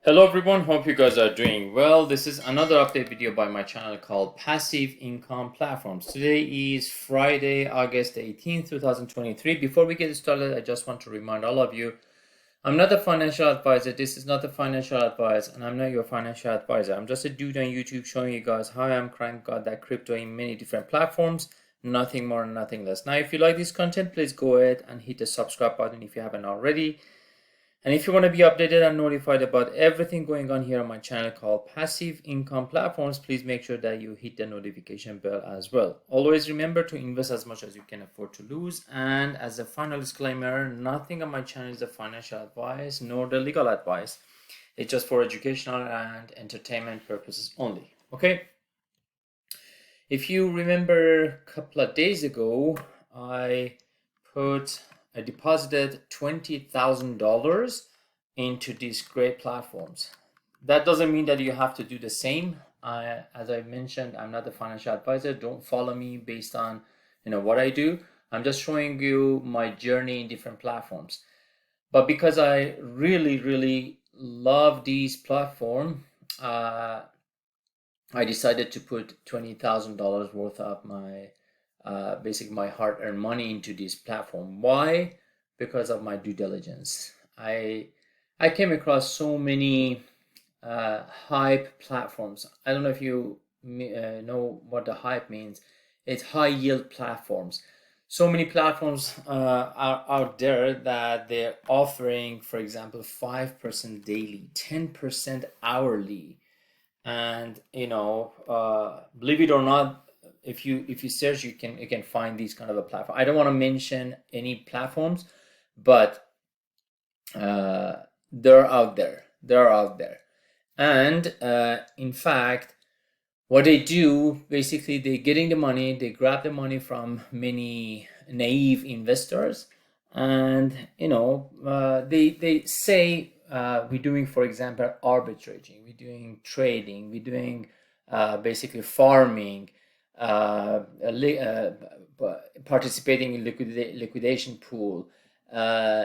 Hello everyone, hope you guys are doing well. This is another update video by my channel called Passive Income Platforms. Today is Friday, August 18th, 2023. Before we get started, I just want to remind all of you, I'm not a financial advisor. This is not a financial advice, and I'm not your financial advisor. I'm just a dude on YouTube showing you guys how I'm got that crypto in many different platforms. Nothing more and nothing less. Now, if you like this content, please go ahead and hit the subscribe button if you haven't already. And if you want to be updated and notified about everything going on here on my channel called Passive Income Platforms, please make sure that you hit the notification bell as well. Always remember to invest as much as you can afford to lose. And as a final disclaimer, nothing on my channel is a financial advice nor the legal advice. It's just for educational and entertainment purposes only. Okay? If you remember a couple of days ago, I deposited $20,000 into these great platforms. That doesn't mean that you have to do the same. As I mentioned, I'm not a financial advisor. Don't follow me based on what I do. I'm just showing you my journey in different platforms. But because I really love these platforms, I decided to put $20,000 worth of my basically my hard-earned money into this platform. Why? Because of my due diligence. I came across so many hype platforms. I don't know if you know what the hype means. It's high yield platforms. So many platforms are out there that they're offering, for example, 5% daily, 10% hourly, and believe it or not, if you search, you can find these kind of a platform. I don't want to mention any platforms, but they're out there. And in fact, what they do, basically, they're getting the money, they grab the money from many naive investors, and they say we're doing, for example, arbitraging, we're doing trading, we're doing basically farming, participating in liquidation pool,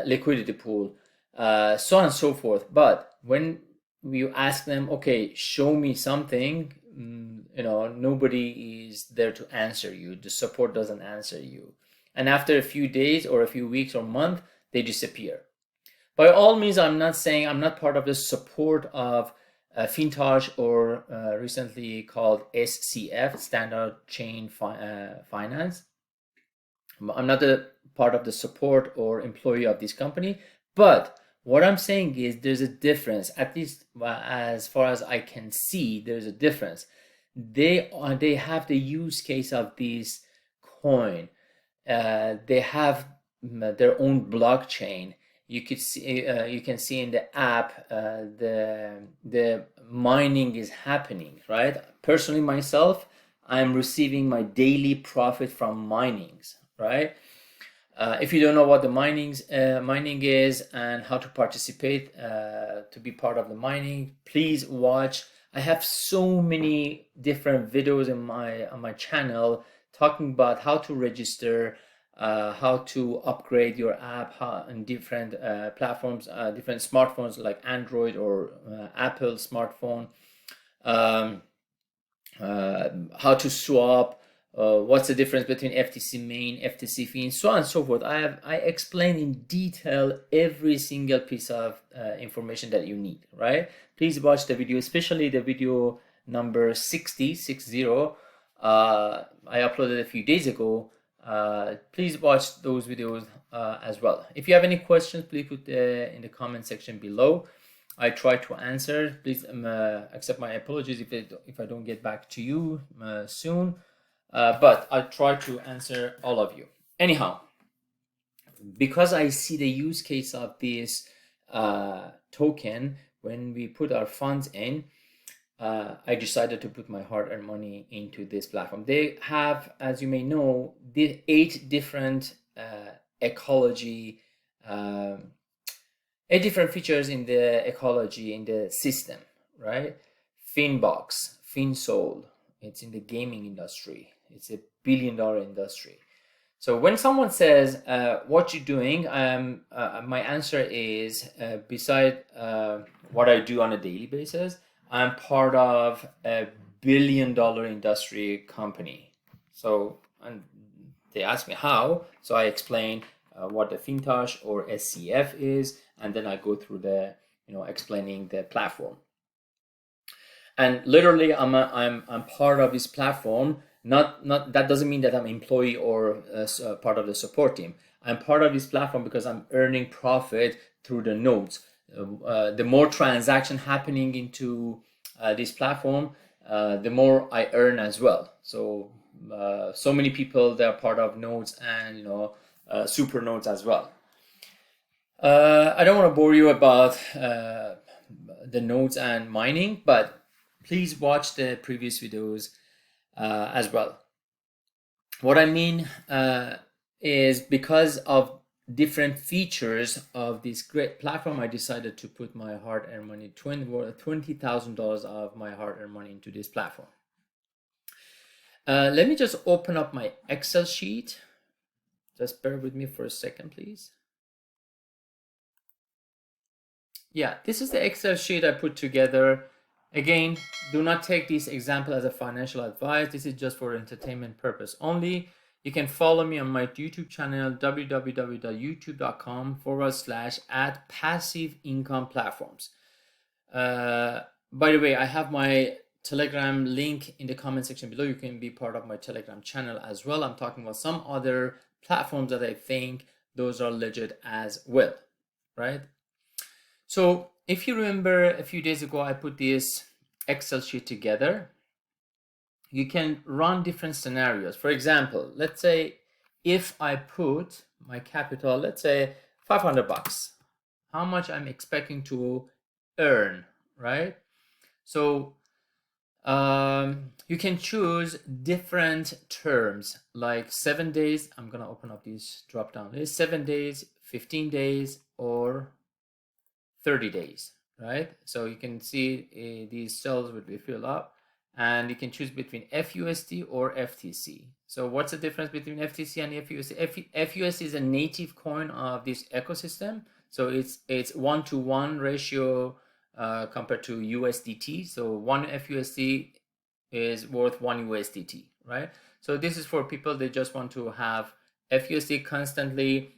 liquidity pool, so on and so forth. But when you ask them, okay, show me something, nobody is there to answer you. The support doesn't answer you, and after a few days or a few weeks or month, they disappear. By all means, I'm not saying I'm not part of the support of Fintage or recently called SCF, Standard Chain Finance. I'm not a part of the support or employee of this company, but what I'm saying is there's a difference. At least as far as I can see, there's a difference. They have the use case of this coin. They have their own blockchain. You can see in the app the mining is happening, right? Personally, myself, I'm receiving my daily profit from minings, right? If you don't know what the mining is and how to participate to be part of the mining, please watch. I have so many different videos on my channel talking about how to register, how to upgrade your app on different platforms, different smartphones like Android or Apple smartphone, how to swap, what's the difference between FTC main, FTC fee, and so on and so forth. I explain in detail every single piece of information that you need, right? Please watch the video, especially the video number 60. I uploaded a few days ago. Please watch those videos as well. If you have any questions, please put in the comment section below. I try to answer. Please accept my apologies if I don't get back to you soon, but I try to answer all of you. Anyhow, because I see the use case of this token when we put our funds in, I decided to put my hard-earned money into this platform. They have, as you may know, 8 different ecology, 8 different features in the ecology in the system, right? Finbox, Finsoul, it's in the gaming industry. It's a $1 billion industry. So when someone says, what you doing? My answer is, beside what I do on a daily basis, I'm part of a billion-dollar industry company. So, and they ask me how, so I explain what the FinTouch or SCF is, and then I go through the, explaining the platform. And literally, I'm part of this platform. Not that doesn't mean that I'm employee or part of the support team. I'm part of this platform because I'm earning profit through the nodes. The more transaction happening into this platform, the more I earn as well. So so many people, they're part of nodes and super nodes as well. I don't want to bore you about the nodes and mining, but please watch the previous videos as well. What I mean is, because of different features of this great platform, I decided to put my hard-earned money, $20,000 of my hard-earned money into this platform. Let me just open up my Excel sheet. Just bear with me for a second, please. Yeah, this is the Excel sheet I put together. Again, do not take this example as a financial advice. This is just for entertainment purpose only. You can follow me on my YouTube channel, www.youtube.com/@passive-income-platforms. By the way, I have my Telegram link in the comment section below. You can be part of my Telegram channel as well. I'm talking about some other platforms that I think those are legit as well, right? So if you remember, a few days ago, I put this Excel sheet together. You can run different scenarios. For example, let's say if I put my capital, let's say 500 bucks, how much I'm expecting to earn, right? So you can choose different terms, like 7 days. I'm gonna open up this drop down list: 7 days, 15 days, or 30 days, right? So you can see these cells would be filled up, and you can choose between FUSD or FTC. So what's the difference between FTC and FUSD? FUSD is a native coin of this ecosystem. So it's 1-to-1 ratio compared to USDT. So 1 FUSD is worth 1 USDT, right? So this is for people that just want to have FUSD constantly,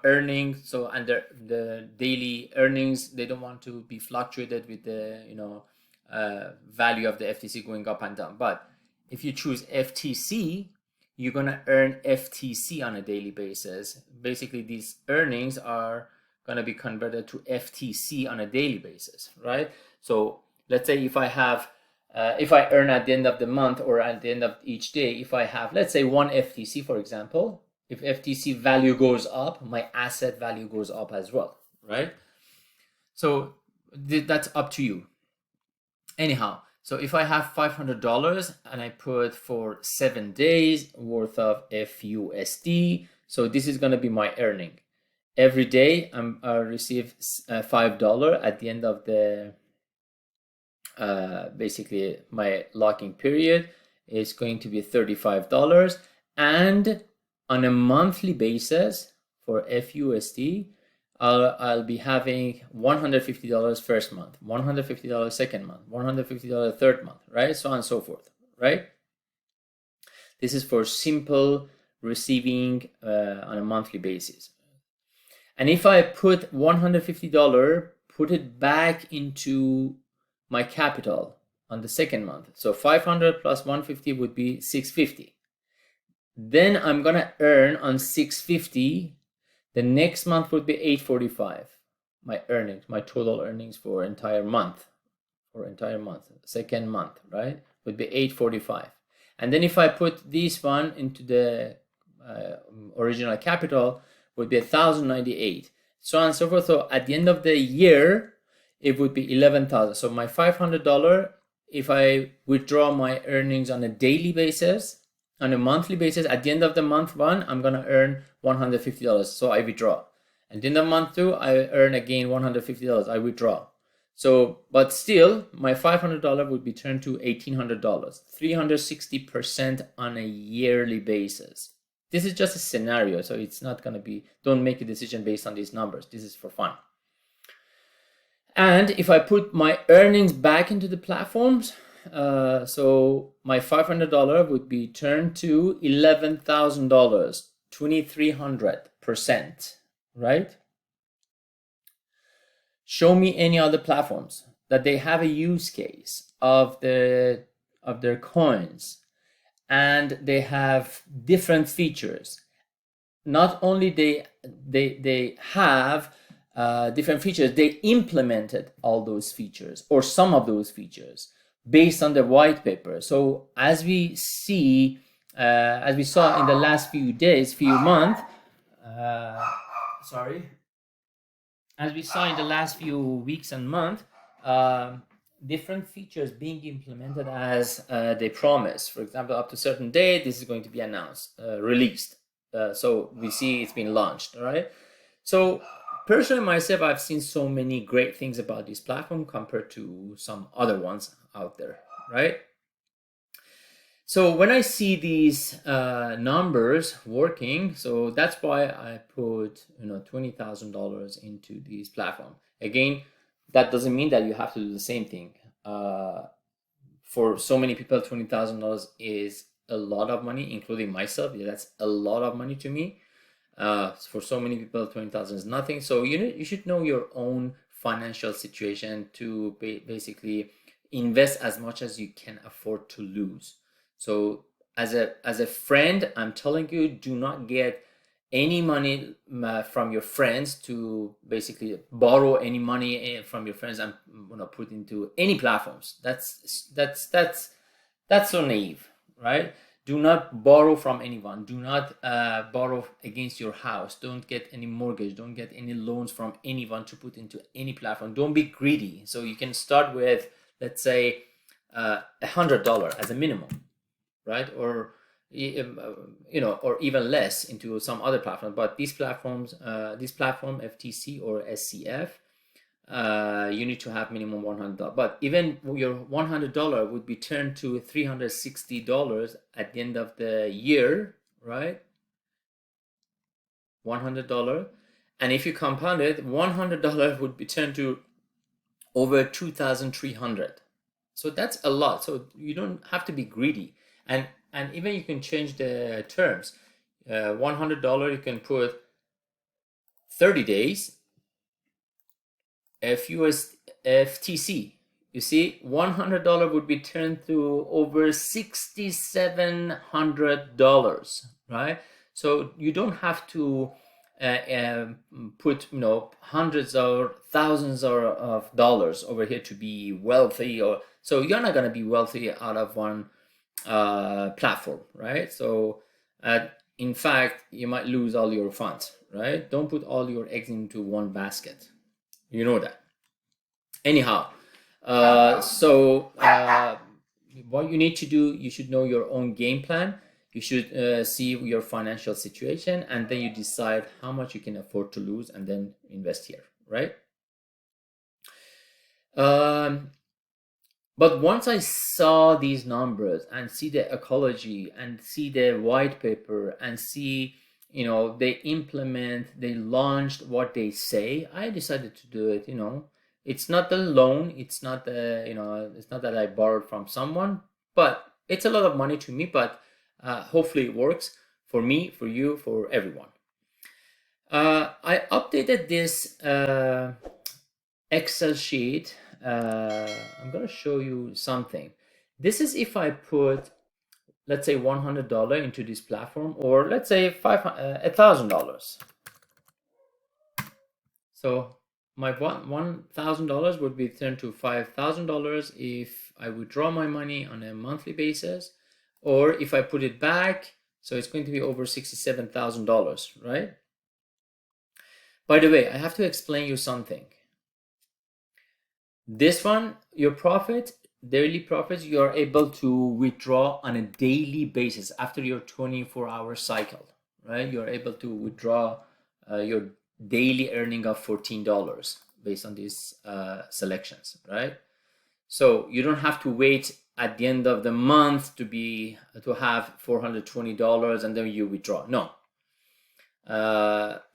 earning. So under the daily earnings, they don't want to be fluctuated with the value of the FTC going up and down. But if you choose FTC, you're gonna earn FTC on a daily basis. Basically, these earnings are gonna be converted to FTC on a daily basis, right? So let's say if I have if I earn at the end of the month or at the end of each day, if I have, let's say, 1 FTC, for example, if FTC value goes up, my asset value goes up as well, right? So that's up to you. Anyhow, so if I have $500 and I put for 7 days worth of FUSD, so this is going to be my earning. Every day I receive $5 at the end of the basically my locking period is going to be $35, and on a monthly basis for FUSD, I'll be having $150 first month, $150 second month, $150 third month, right? So on and so forth, right? This is for simple receiving on a monthly basis. And if I put $150, put it back into my capital on the second month, so 500 plus 150 would be 650. Then I'm gonna earn on 650. The next month would be 845. My earnings, my total earnings for entire month, second month, right, would be 845. And then if I put this one into the original capital, would be 1098, so on and so forth. So at the end of the year, it would be 11,000. So my $500, if I withdraw my earnings on a daily basis, on a monthly basis, at the end of the month one, I'm gonna earn $150. So I withdraw. And in the month two, I earn again $150. I withdraw. So, but still, my $500 would be turned to $1,800, 360% on a yearly basis. This is just a scenario, so it's not going to be, don't make a decision based on these numbers. This is for fun. And if I put my earnings back into the platforms, so my $500 would be turned to $11,000, 2,300%, right? Show me any other platforms that they have a use case of their coins and they have different features. Not only they have different features, they implemented all those features or some of those features based on the white paper. So as we see, as we saw in the last few days, as we saw in the last few weeks and months, different features being implemented as they promise. For example, up to a certain date, this is going to be announced, released. So we see it's been launched, right? So personally, myself, I've seen so many great things about this platform compared to some other ones out there, right? So when I see these numbers working, so that's why I put $20,000 into this platform. Again, that doesn't mean that you have to do the same thing. For so many people, $20,000 is a lot of money, including myself. Yeah, that's a lot of money to me. For so many people, 20,000 is nothing. So you should know your own financial situation to basically invest as much as you can afford to lose. So as a friend, I'm telling you, do not get any money from your friends to basically borrow any money from your friends and put into any platforms. That's so naive, right? Do not borrow from anyone. Do not borrow against your house. Don't get any mortgage. Don't get any loans from anyone to put into any platform. Don't be greedy. So you can start with, let's say, $100 as a minimum, right? Or or even less into some other platform. But these platforms, this platform FTC or SCF, you need to have minimum $100. But even your $100 would be turned to $360 at the end of the year, right? $100. And if you compound it, $100 would be turned to over 2,300. So that's a lot. So you don't have to be greedy. And even you can change the terms. $100 you can put 30 days. FTC, you see, $100 would be turned to over $6,700, right? So you don't have to put hundreds or thousands of dollars over here to be wealthy, or so you're not going to be wealthy out of one platform, right? So in fact, you might lose all your funds, right? Don't put all your eggs into one basket. You know that. Anyhow, what you need to do, you should know your own game plan. You should see your financial situation, and then you decide how much you can afford to lose, and then invest here, right? But once I saw these numbers and see the ecology and see the white paper and see they launched what they say, I decided to do it. It's not the loan, it's not the it's not that I borrowed from someone, but it's a lot of money to me, but hopefully it works for me, for you, for everyone. I updated this Excel sheet. I'm gonna show you something. This is if I put, let's say, $100 into this platform, or let's say $1,000. So my $1,000 would be turned to $5,000 if I withdraw my money on a monthly basis, or if I put it back. So it's going to be over $67,000, right? By the way, I have to explain you something. This one, your profit, daily profits, you are able to withdraw on a daily basis after your 24-hour cycle, right? You're able to withdraw your daily earning of $14 based on these selections, right? So you don't have to wait at the end of the month to have $420 and then you withdraw. No.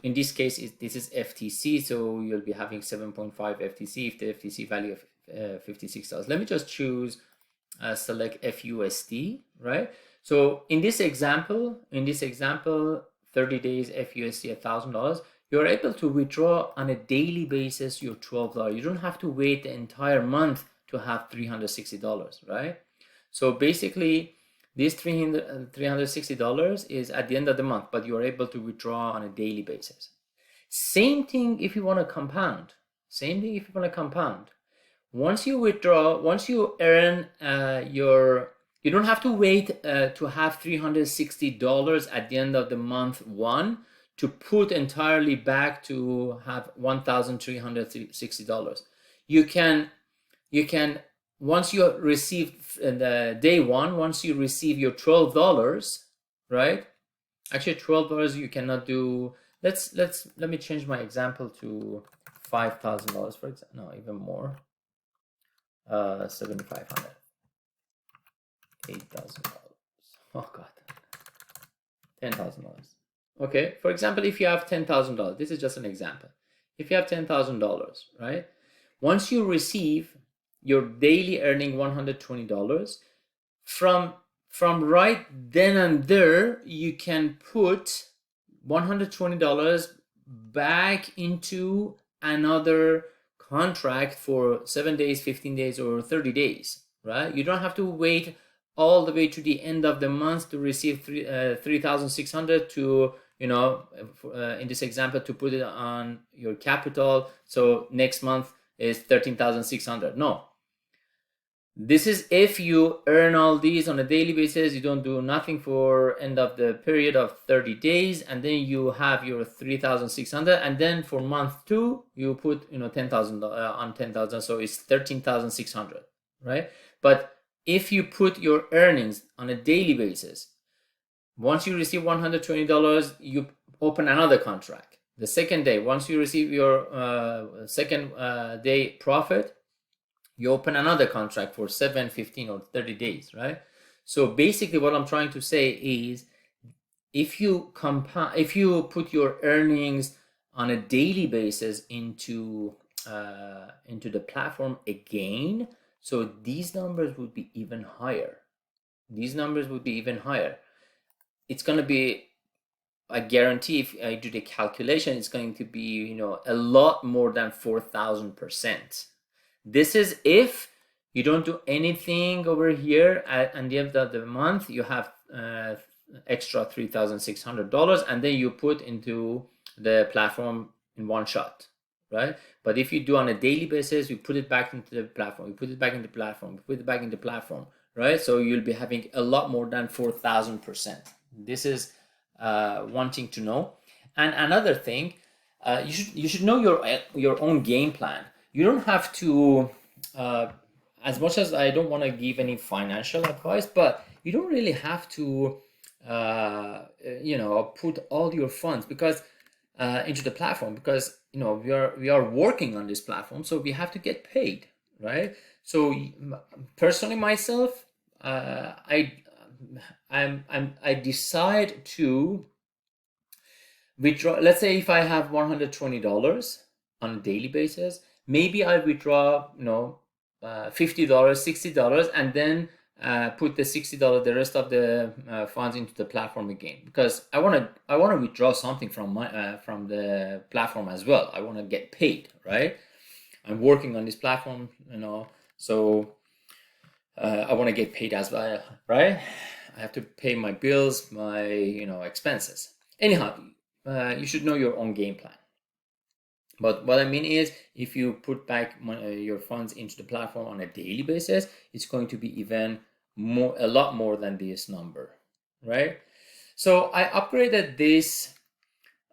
In this case, this is FTC, so you'll be having 7.5 FTC if the FTC value of $56. Let me just choose select FUSD, right? So in this example, 30 days FUSD $1,000, you're able to withdraw on a daily basis your $12. You don't have to wait the entire month to have $360, right? So basically, this $360 is at the end of the month, but you are able to withdraw on a daily basis. Same thing if you want to compound. Once you withdraw, once you earn you don't have to wait to have $360 at the end of the month one to put entirely back to have $1,360. You can once you receive the day one, once you receive your $12, right? Actually, $12 you cannot do. Let me change my example to $5,000 for example. No, even more. $7,500. $8,000. Oh God. $10,000. Okay. For example, if you have $10,000, this is just an example. If you have $10,000, right? Once you receive your daily earning $120, from right then and there, you can put $120 back into another contract for 7 days, 15 days, or 30 days, right? You don't have to wait all the way to the end of the month to receive 3,600 to, in this example, to put it on your capital. So next month is 13,600. No. This is if you earn all these on a daily basis, you don't do nothing for end of the period of 30 days, and then you have your 3,600, and then for month 2, you put 10,000 on 10,000, so it's 13,600, right? But if you put your earnings on a daily basis, once you receive $120, you open another contract. The second day, once you receive your second day profit, you open another contract for 7, 15, or 30 days, right? So basically what I'm trying to say is if you put your earnings on a daily basis into the platform again, so these numbers would be even higher. It's going to be, I guarantee, if I do the calculation, it's going to be, a lot more than 4,000%. This is if you don't do anything over here at the end of the month. You have extra $3,600, and then you put into the platform in one shot, right? But if you do on a daily basis, you put it back into the platform, right? So you'll be having a lot more than 4,000%. This is one thing to know. And another thing, you should know your own game plan. You don't have to, as much as I don't want to give any financial advice, but you don't really have to, put all your funds into the platform, because we are working on this platform, so we have to get paid, right? So personally, myself, I decide to withdraw. Let's say if I have $120 on a daily basis. Maybe I withdraw, $50, $60, and then put the $60, the rest of the funds into the platform again, because I want to withdraw something from the platform as well. I want to get paid, right? I'm working on this platform, so I want to get paid as well, right? I have to pay my bills, my expenses. Anyhow, you should know your own game plan. But what I mean is, if you put back your funds into the platform on a daily basis, it's going to be even more, a lot more than this number, right? So I upgraded this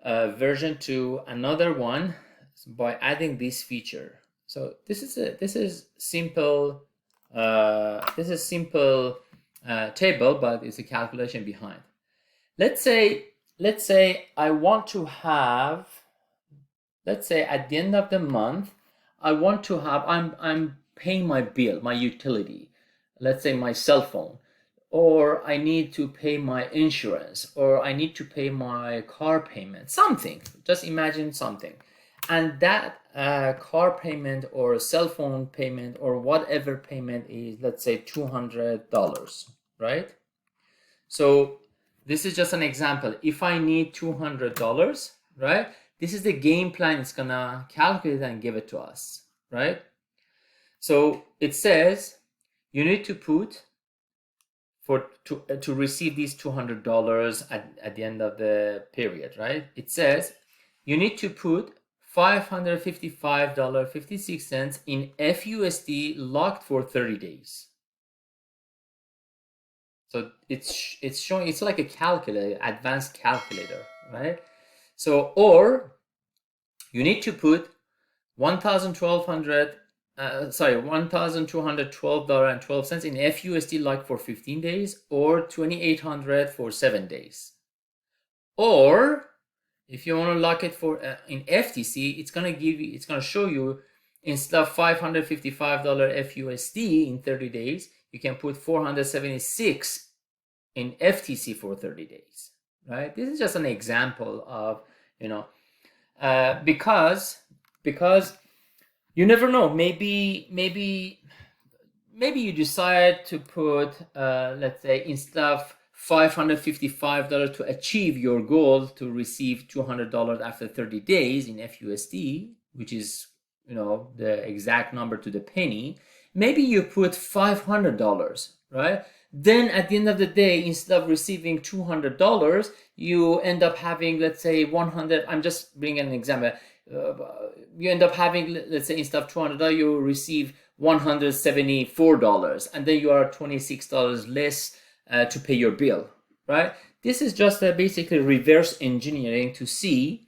version to another one by adding this feature. So this is simple. This is simple table, but it's a calculation behind. Let's say I want to have. Let's say at the end of the month, I want to have, I'm paying my bill, my utility. let's say my cell phone, or I need to pay my insurance, or I need to pay my car payment, something. Just imagine something. And that car payment or cell phone payment or whatever payment is, let's say $200, right? So this is just an example. If I need $200, right? This is the game plan. It's gonna calculate and give it to us, right? So it says you need to put to receive these $200 at the end of the period, right? It says you need to put $555.56 in FUSD locked for 30 days. So it's showing, it's like a calculator, advanced calculator, right? So, or you need to put $1,212.12 in FUSD locked for 15 days, or $2,800 for 7 days. Or if you want to lock it for in FTC, it's gonna show you, instead of $555 FUSD in 30 days, you can put 476 in FTC for 30 days, right? This is just an example of, because you never know. Maybe you decide to put, let's say, instead of $555 to achieve your goal to receive $200 after 30 days in FUSD, which is, the exact number to the penny. Maybe you put $500, right? Then at the end of the day, instead of receiving $200, you end up having, let's say, 100. I'm just bringing an example. You end up having, let's say, instead of $200, you receive $174, and then you are $26 less to pay your bill, right? This is just basically reverse engineering to see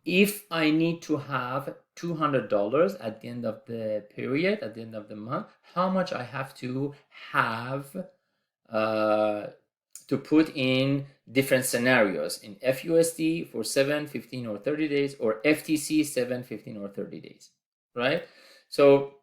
if I need to have $200 at the end of the period, at the end of the month, how much I have to have to put in different scenarios in FUSD for 7, 15, or 30 days, or FTC 7, 15, or 30 days, right? So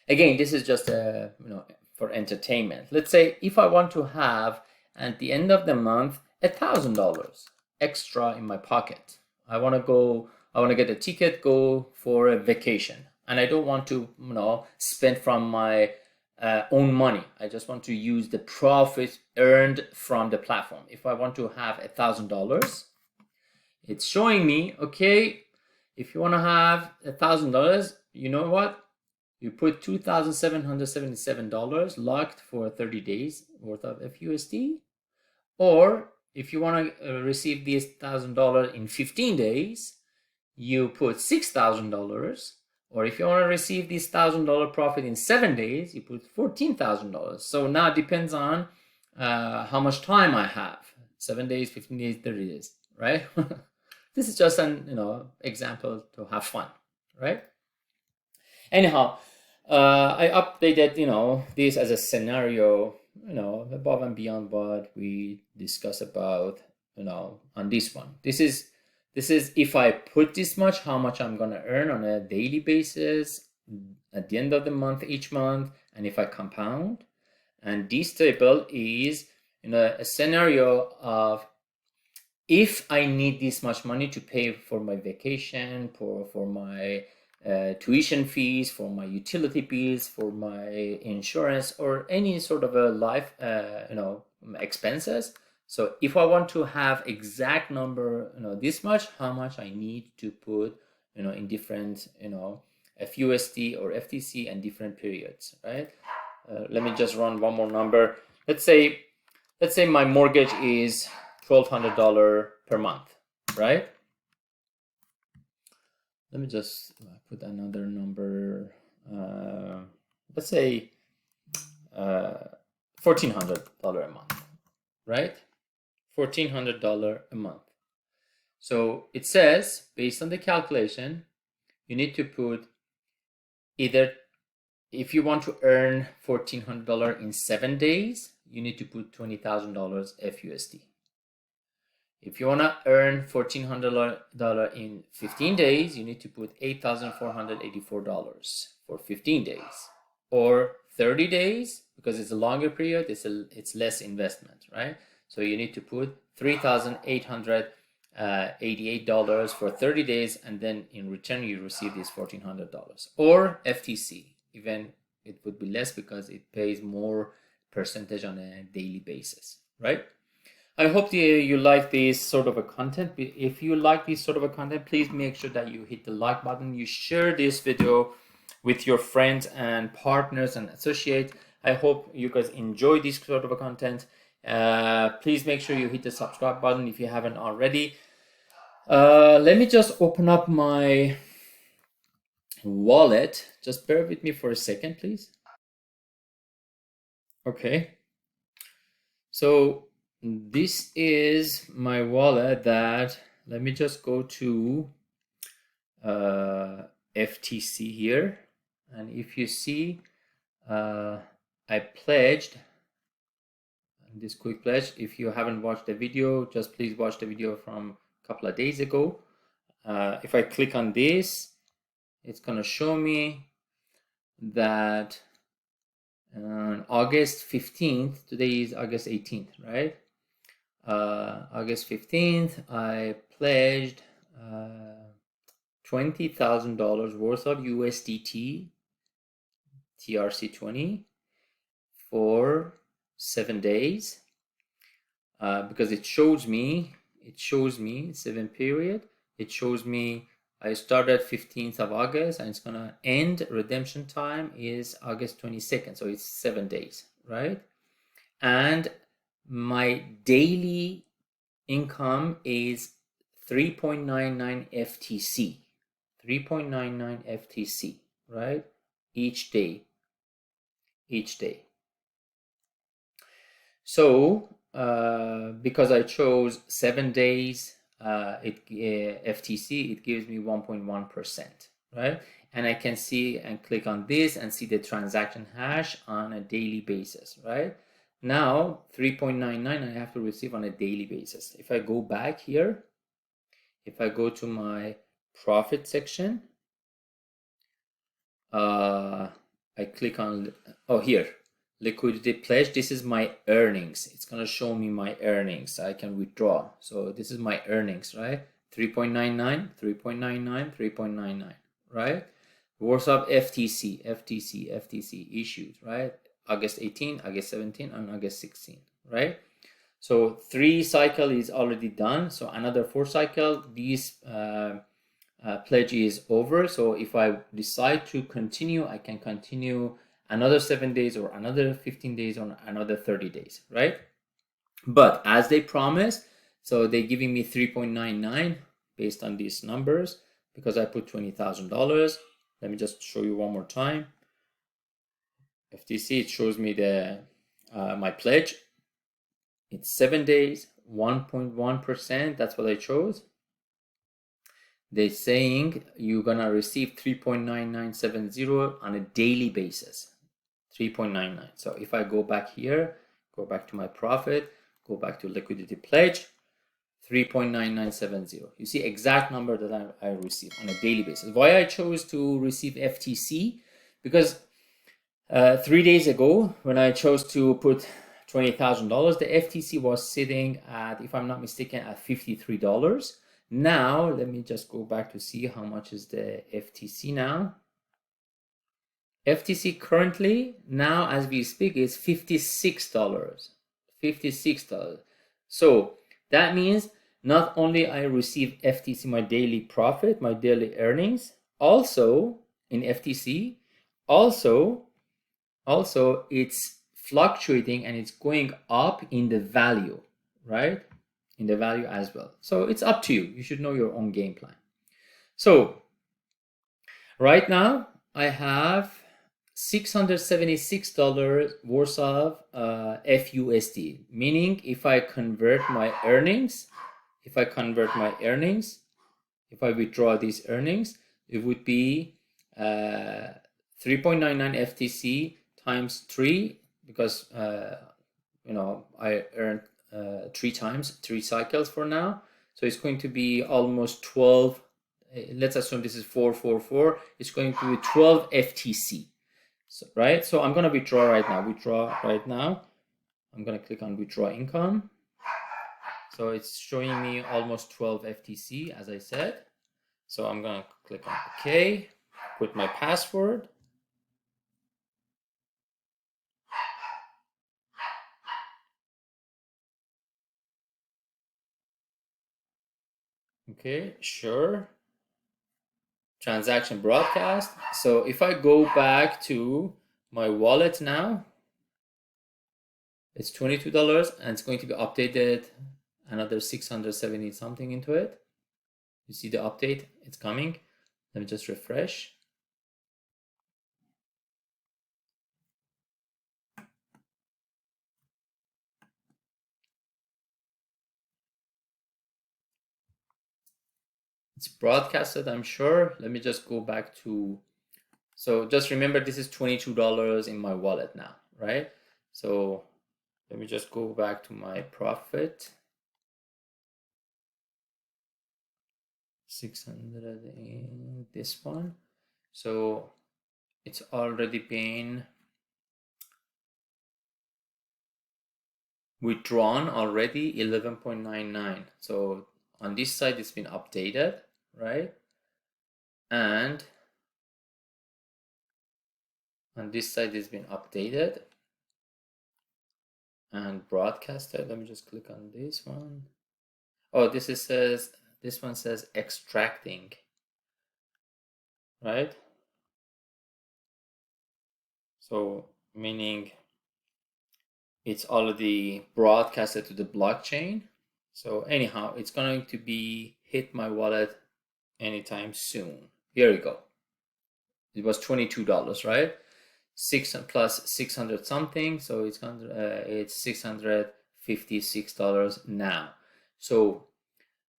again, this is just for entertainment. Let's say if I want to have at the end of the month $1,000 extra in my pocket. I want to get a ticket, go for a vacation, and I don't want to spend from my own money. I just want to use the profit earned from the platform. If I want to have $1,000, it's showing me, okay, if you want to have $1,000, you know what? You put $2,777 locked for 30 days worth of FUSD. Or if you want to receive this $1,000 in 15 days, you put $6,000. Or if you want to receive this $1,000 profit in 7 days, you put $14,000. So now it depends on how much time I have. 7 days, 15 days, 30 days, right? This is just an example to have fun, right? Anyhow, I updated this as a scenario, above and beyond what we discussed about on this one. This is if I put this much, how much I'm gonna earn on a daily basis at the end of the month, each month, and if I compound. And this table is a scenario of if I need this much money to pay for my vacation, for my tuition fees, for my utility bills, for my insurance, or any sort of a life expenses. So if I want to have exact number, this much, how much I need to put, in different, FUSD or FTC and different periods, right? Let me just run one more number. Let's say my mortgage is $1,200 per month, right? Let me just put another number. Let's say $1,400 a month, right? $1,400 a month. So it says, based on the calculation, you need to put either, if you want to earn $1,400 in 7 days, you need to put $20,000 FUSD. If you want to earn $1,400 in 15 days, you need to put $8,484 for 15 days. Or 30 days, because it's a longer period, it's less investment, right? So you need to put $3,888 for 30 days, and then in return you receive this $1,400. Or FTC, even it would be less because it pays more percentage on a daily basis, right? I hope you like this sort of a content. If you like this sort of a content, please make sure that you hit the like button. You share this video with your friends and partners and associates. I hope you guys enjoy this sort of a content. Please make sure you hit the subscribe button if you haven't already. Let me just open up my wallet. Just bear with me for a second, please. Okay. So this is my wallet that, let me just go to FTC here, and if you see, I pledged this quick pledge. If you haven't watched the video, just please watch the video from a couple of days ago. If I click on this, it's gonna show me that on August 15th, today is August 18th, right? August 15th, I pledged $20,000 worth of USDT TRC20 for 7 days, because it shows me 7 period. It shows me I started 15th of August and it's gonna end, redemption time is August 22nd, so it's 7 days, right? And my daily income is 3.99 FTC, 3.99 FTC, right? Each day. So because I chose 7 days FTC, it gives me 1.1%, right? And I can see and click on this and see the transaction hash on a daily basis, right? Now 3.99 I have to receive on a daily basis. If I go back here, if I go to my profit section, I click on, oh, here, liquidity pledge. This is my earnings. It's gonna show me my earnings. I can withdraw. So this is my earnings, right? 3.99, 3.99, 3.99, right? Worth of FTC issues, right? August 18, August 17, and August 16, right? So 3 cycle is already done. So another 4 cycle, this pledge is over. So if I decide to continue, I can continue another 7 days or another 15 days or another 30 days, right? But as they promised, so they're giving me 3.99 based on these numbers because I put $20,000. Let me just show you one more time. FTC, it shows me the my pledge. It's 7 days, 1.1%. That's what I chose. They're saying you're gonna receive 3.9970 on a daily basis. 3.99. So if I go back here, go back to my profit, go back to liquidity pledge, 3.9970. You see exact number that I receive on a daily basis. Why I chose to receive FTC? Because 3 days ago, when I chose to put $20,000, the FTC was sitting at, if I'm not mistaken, at $53. Now, let me just go back to see how much is the FTC now. FTC currently, now as we speak, is $56. $56. So that means not only I receive FTC, my daily profit, my daily earnings, also in FTC, also it's fluctuating and it's going up in the value, right? In the value as well. So it's up to you. You should know your own game plan. So right now I have $676 worth of FUSD, meaning if I convert my earnings, if I withdraw these earnings, it would be 3.99 FTC times 3, because you know, I earned 3 times, 3 cycles for now. So it's going to be almost 12. Let's assume this is 444. It's going to be 12 FTC. So, right? So I'm going to withdraw right now. Withdraw right now. I'm going to click on withdraw income. So it's showing me almost 12 FTC, as I said. So I'm going to click on OK, put my password. Okay, sure. Transaction broadcast. So if I go back to my wallet now, it's $22 and it's going to be updated another 670 something into it. You see the update, it's coming. Let me just refresh. It's broadcasted, I'm sure. Let me just go back to, so just remember this is $22 in my wallet now, right? So let me just go back to my profit. 600 in this one. So it's already been withdrawn already, 11.99. So on this side it's been updated, right? And on this side it's been updated and broadcasted. Let me just click on this one. Oh, this one says extracting, right? So meaning it's already broadcasted to the blockchain. So anyhow, it's going to be hit my wallet anytime soon. Here we go. It was $22, right? 6 plus 600 something, so it's $656 now. So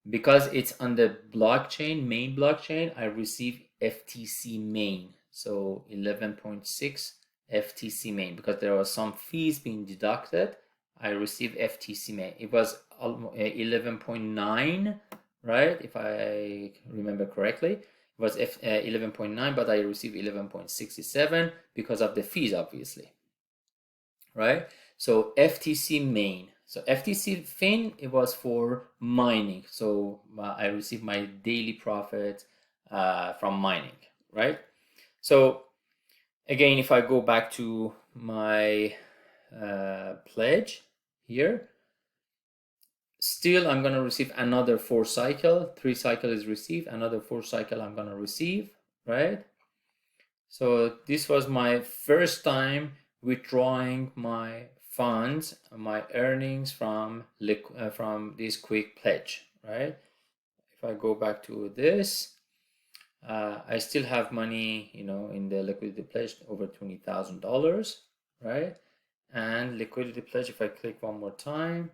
because it's on the blockchain, main blockchain, I receive FTC main. So 11.6 FTC main, because there are some fees being deducted. I receive FTC main. It was 11.9, right? If I remember correctly, it was 11.9, but I received 11.67 because of the fees, obviously, right? So FTC main. So FTC fin, it was for mining. So I received my daily profit from mining, right? So again, if I go back to my pledge here, still I'm going to receive another 4 cycle. 3 cycle is received, another 4 cycle I'm going to receive, right? So this was my first time withdrawing my funds, my earnings from this quick pledge, right? If I go back to this, I still have money, in the liquidity pledge over $20,000, right? And liquidity pledge, if I click one more time,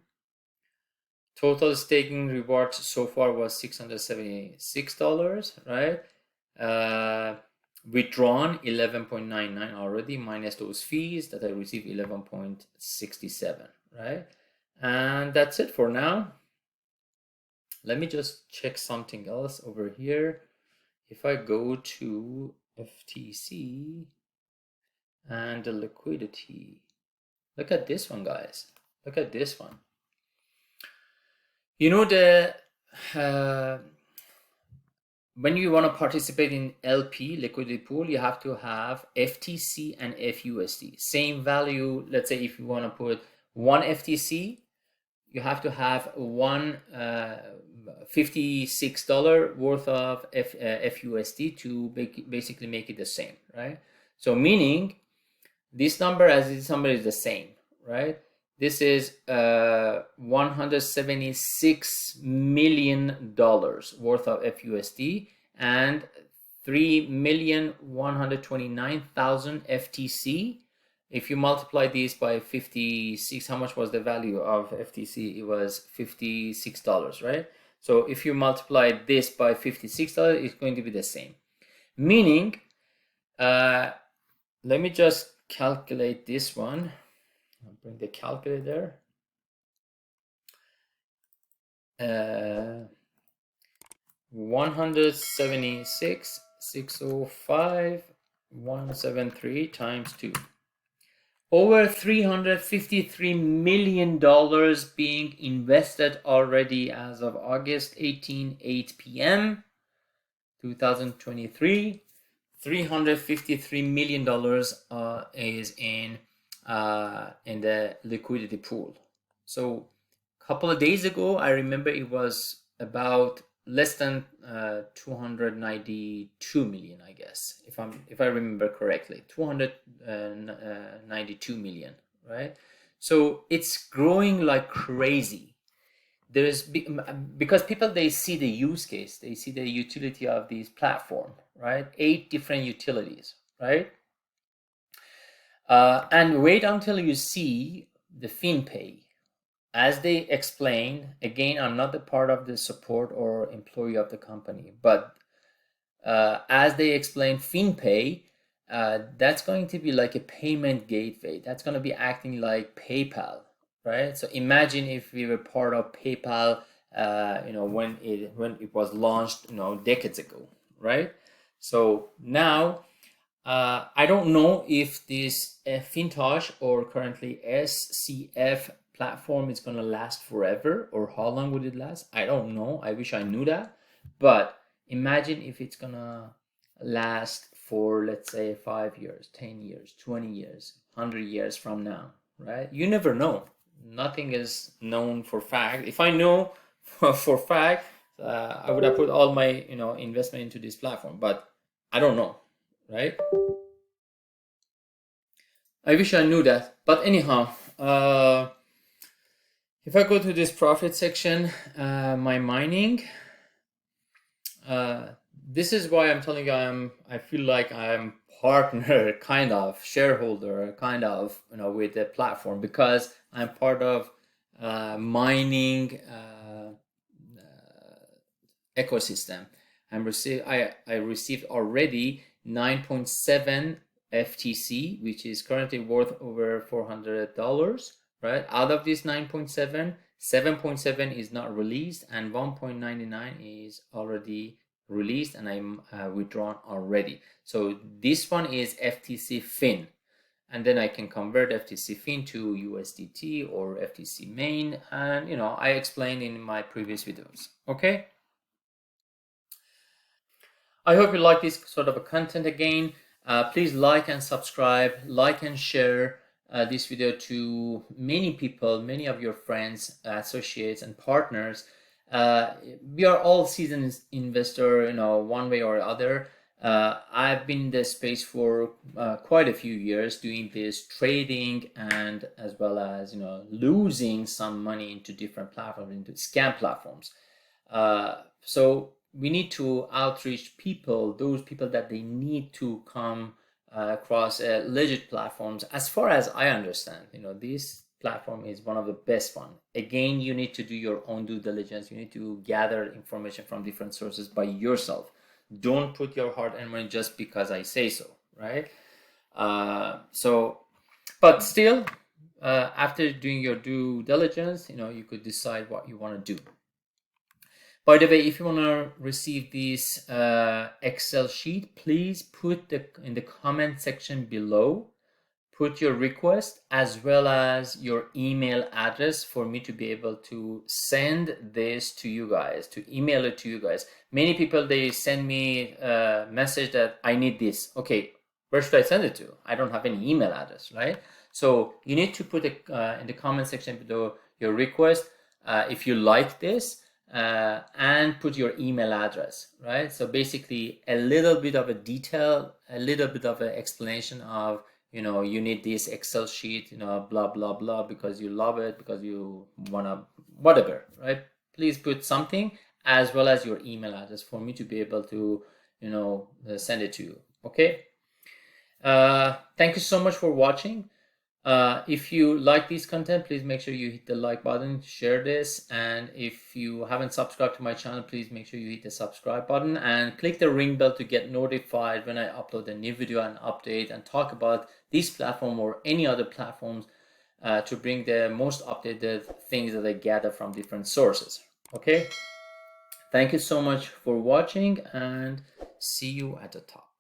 total staking rewards so far was $676, right? Withdrawn 11.99 already, minus those fees that I received 11.67, right? And that's it for now. Let me just check something else over here. If I go to FTC and the liquidity, look at this one, guys. Look at this one. The when you want to participate in LP, liquidity pool, you have to have FTC and FUSD. Same value. Let's say if you want to put 1 FTC, you have to have one $56 worth of FUSD to basically make it the same, right? So meaning this number as this number is the same, right? This is $176 million worth of FUSD and 3,129,000 FTC. If you multiply these by 56, how much was the value of FTC? It was $56, right? So if you multiply this by $56, it's going to be the same. Meaning, let me just calculate this one. I'll bring the calculator. 176,605 173 times 2. Over $353 million being invested already as of August 18, 8 p.m. 2023. $353 million is in the liquidity pool. So a couple of days ago, I remember it was about less than 292 million, I guess, if I remember correctly, 292 million, right? So it's growing like crazy. Because people, they see the use case, they see the utility of these platform, right? 8 different utilities, right? And wait until you see the FinPay. As they explain, again, I'm not the part of the support or employee of the company, but as they explain, FinPay, that's going to be like a payment gateway. That's going to be acting like PayPal, right? So imagine if we were part of PayPal, when it was launched, decades ago, right? So now, I don't know if this Fintosh or currently SCF platform is going to last forever, or how long would it last? I don't know. I wish I knew that. But imagine if it's going to last for, let's say, 5 years, 10 years, 20 years, 100 years from now, right? You never know. Nothing is known for fact. If I know for fact, I would have put all my investment into this platform, but I don't know, right? I wish I knew that. But anyhow, if I go to this profit section, my mining, this is why I'm telling you I feel like I'm partner, kind of shareholder, kind of, with the platform, because I'm part of mining ecosystem. I received already 9.7 FTC, which is currently worth over $400, right? Out of this 9.7, 7.7 is not released, and 1.99 is already released, and I'm withdrawn already. So this one is FTC Fin, and then I can convert FTC Fin to USDT or FTC main, and I explained in my previous videos. Okay, I hope you like this sort of a content again. Please like and subscribe, like and share this video to many people, many of your friends, associates, and partners. We are all seasoned investor, one way or other. I've been in this space for quite a few years, doing this trading, and as well as losing some money into different platforms, into scam platforms. So we need to outreach people, those people that they need to come across legit platforms. As far as I understand, this platform is one of the best one. Again, you need to do your own due diligence. You need to gather information from different sources by yourself. Don't put your hard-earned money just because I say so, right? But still, after doing your due diligence, you could decide what you want to do. By the way, if you want to receive this Excel sheet, please put in the comment section below, put your request as well as your email address for me to be able to send this to you guys, to email it to you guys. Many people, they send me a message that I need this. Okay, where should I send it to? I don't have any email address, right? So you need to put it in the comment section below your request if you like this. And put your email address, right? So basically a little bit of a detail, a little bit of an explanation of, you need this Excel sheet, blah, blah, blah, because you love it, because you want to, whatever, right? Please put something as well as your email address for me to be able to, send it to you, okay? Thank you so much for watching. If you like this content, please make sure you hit the like button, share this, and if you haven't subscribed to my channel, please make sure you hit the subscribe button and click the ring bell to get notified when I upload a new video and update and talk about this platform or any other platforms to bring the most updated things that I gather from different sources. Okay, thank you so much for watching, and see you at the top.